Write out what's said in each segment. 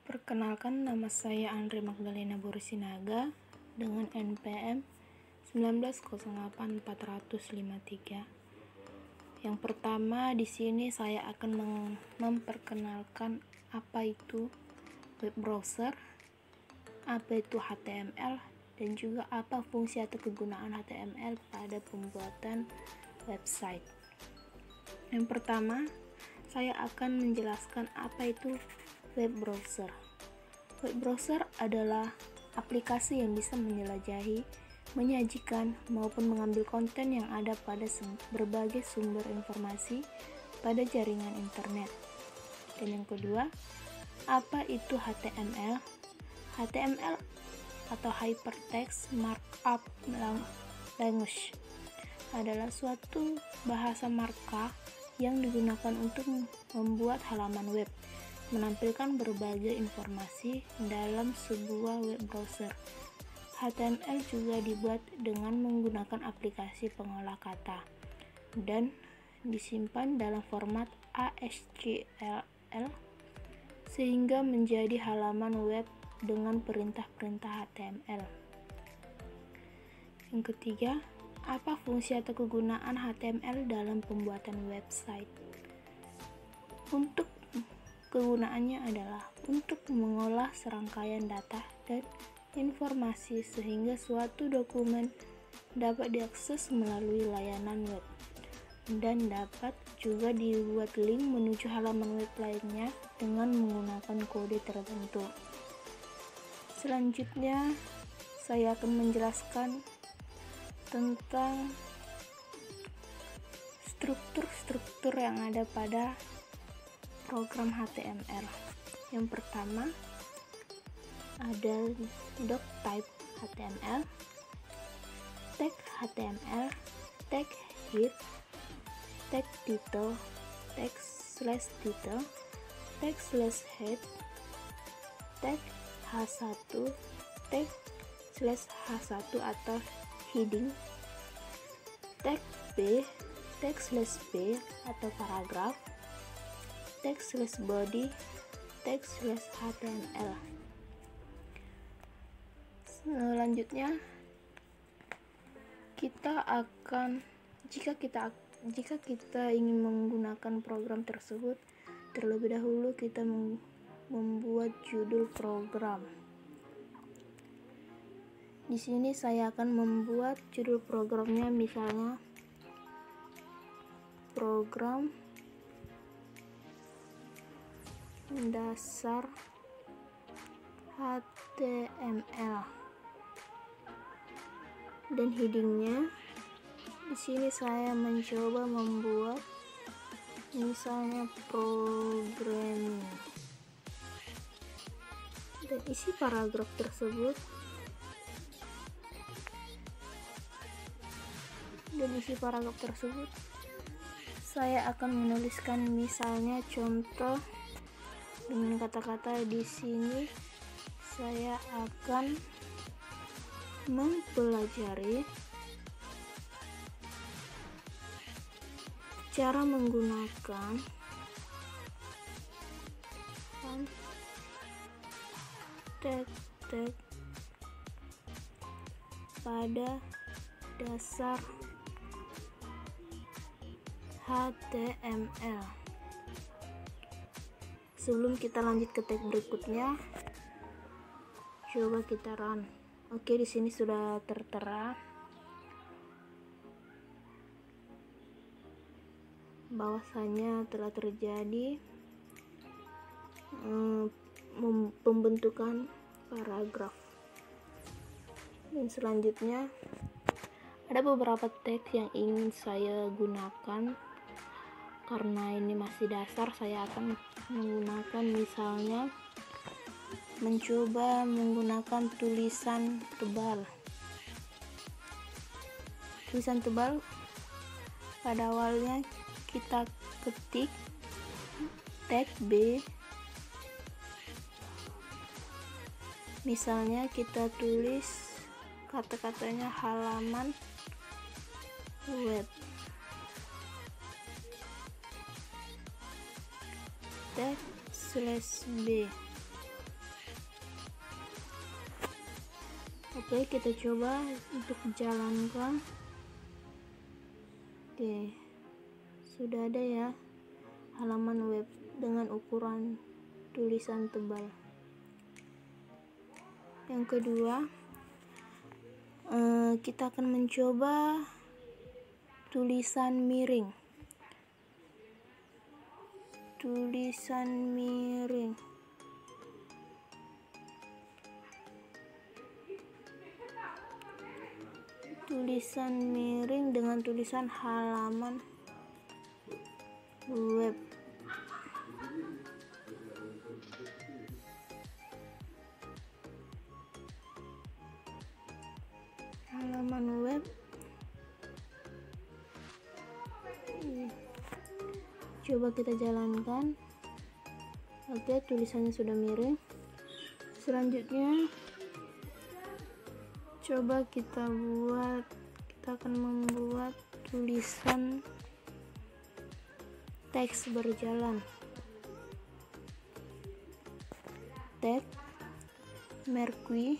Perkenalkan, nama saya Andre Magdalena Borisinaga dengan NPM 1908453. Yang pertama, di sini saya akan memperkenalkan apa itu web browser, apa itu HTML, dan juga apa fungsi atau kegunaan HTML pada pembuatan website. Yang pertama, saya akan menjelaskan apa itu web browser. Web browser adalah aplikasi yang bisa menjelajahi, menyajikan, maupun mengambil konten yang ada pada berbagai sumber informasi pada jaringan internet. Dan yang kedua, apa itu HTML? HTML atau Hypertext Markup Language adalah suatu bahasa markup yang digunakan untuk membuat halaman web, menampilkan berbagai informasi dalam sebuah web browser. HTML juga dibuat dengan menggunakan aplikasi pengolah kata dan disimpan dalam format ASCII sehingga menjadi halaman web dengan perintah-perintah HTML. Yang ketiga, apa fungsi atau kegunaan HTML dalam pembuatan website? Untuk kegunaannya adalah untuk mengolah serangkaian data dan informasi sehingga suatu dokumen dapat diakses melalui layanan web, dan dapat juga dibuat link menuju halaman web lainnya dengan menggunakan kode tertentu. Selanjutnya, saya akan menjelaskan tentang struktur-struktur yang ada pada program HTML. Yang pertama, ada doctype HTML, tag HTML, tag head, tag title, tag slash title, tag slash head, tag H1, tag slash H1 atau heading, tag B, tag slash B atau paragraf, tag slash body, tag slash HTML. Selanjutnya, jika kita ingin menggunakan program tersebut, terlebih dahulu kita membuat judul program. Di sini saya akan membuat judul programnya, misalnya program dasar HTML, dan headingnya di sini saya mencoba membuat misalnya programming, dan isi paragraf tersebut saya akan menuliskan misalnya contoh dengan kata-kata. Di sini saya akan mempelajari cara menggunakan tag-tag pada dasar HTML. Sebelum kita lanjut ke tag berikutnya, coba kita run. Oke, di sini sudah tertera bahwasanya telah terjadi pembentukan paragraf. Dan selanjutnya ada beberapa tag yang ingin saya gunakan. Karena ini masih dasar, saya akan menggunakan misalnya mencoba menggunakan tulisan tebal. Pada awalnya kita ketik tag B, misalnya kita tulis kata-katanya halaman web, tag slash B. Oke, kita coba untuk jalankan. Oke, sudah ada ya halaman web dengan ukuran tulisan tebal. Yang kedua, kita akan mencoba tulisan miring. Tulisan miring. Tulisan miring dengan tulisan halaman web. Halaman web. Coba kita jalankan. Oke, tulisannya sudah miring. Selanjutnya coba kita akan membuat tulisan teks berjalan. Teks Mercury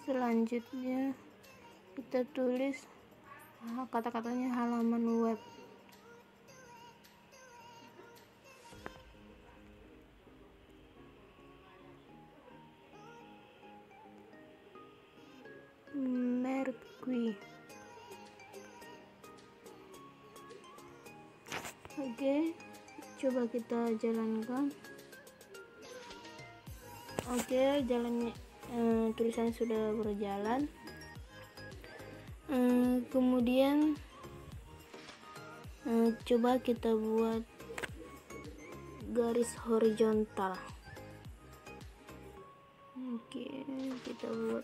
selanjutnya kita tulis kata-katanya halaman web. Mercury. Oke, coba kita jalankan. Oke, jalannya tulisannya sudah berjalan. Kemudian coba kita buat garis horizontal. Oke, kita buat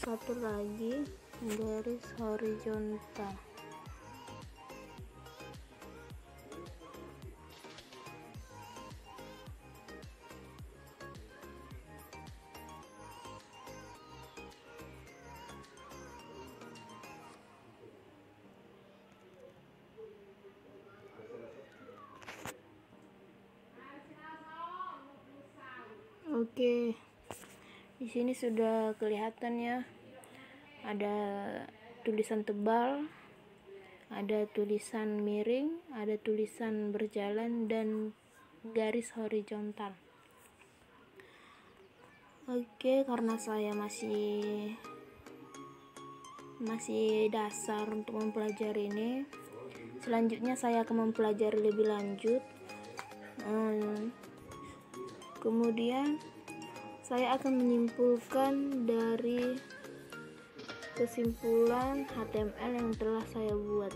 satu lagi garis horizontal. Oke, di sini sudah kelihatan ya, ada tulisan tebal, ada tulisan miring, ada tulisan berjalan, dan garis horizontal. Oke, karena saya masih dasar untuk mempelajari ini, selanjutnya saya akan mempelajari lebih lanjut. Kemudian saya akan menyimpulkan dari kesimpulan HTML yang telah saya buat.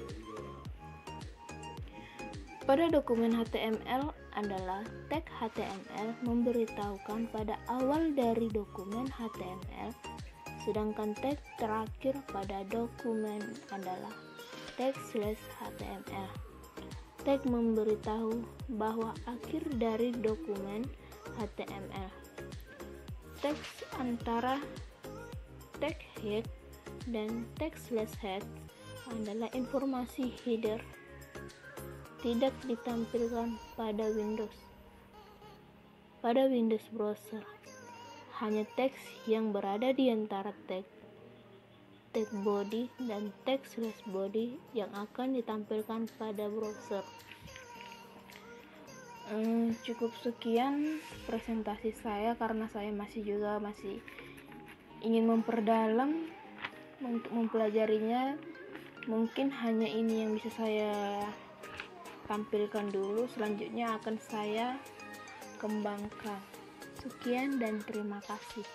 Pada dokumen HTML adalah tag HTML memberitahukan pada awal dari dokumen HTML, sedangkan tag terakhir pada dokumen adalah tag/HTML. Tag memberitahu bahwa akhir dari dokumen HTML. Teks antara tag head dan tag/head adalah informasi header, tidak ditampilkan pada Windows. Pada Windows browser, hanya teks yang berada di antara tag body dan tag/body yang akan ditampilkan pada browser. Cukup sekian presentasi saya, karena saya masih ingin memperdalam untuk mempelajarinya. Mungkin hanya ini yang bisa saya tampilkan dulu, selanjutnya akan saya kembangkan. Sekian dan terima kasih.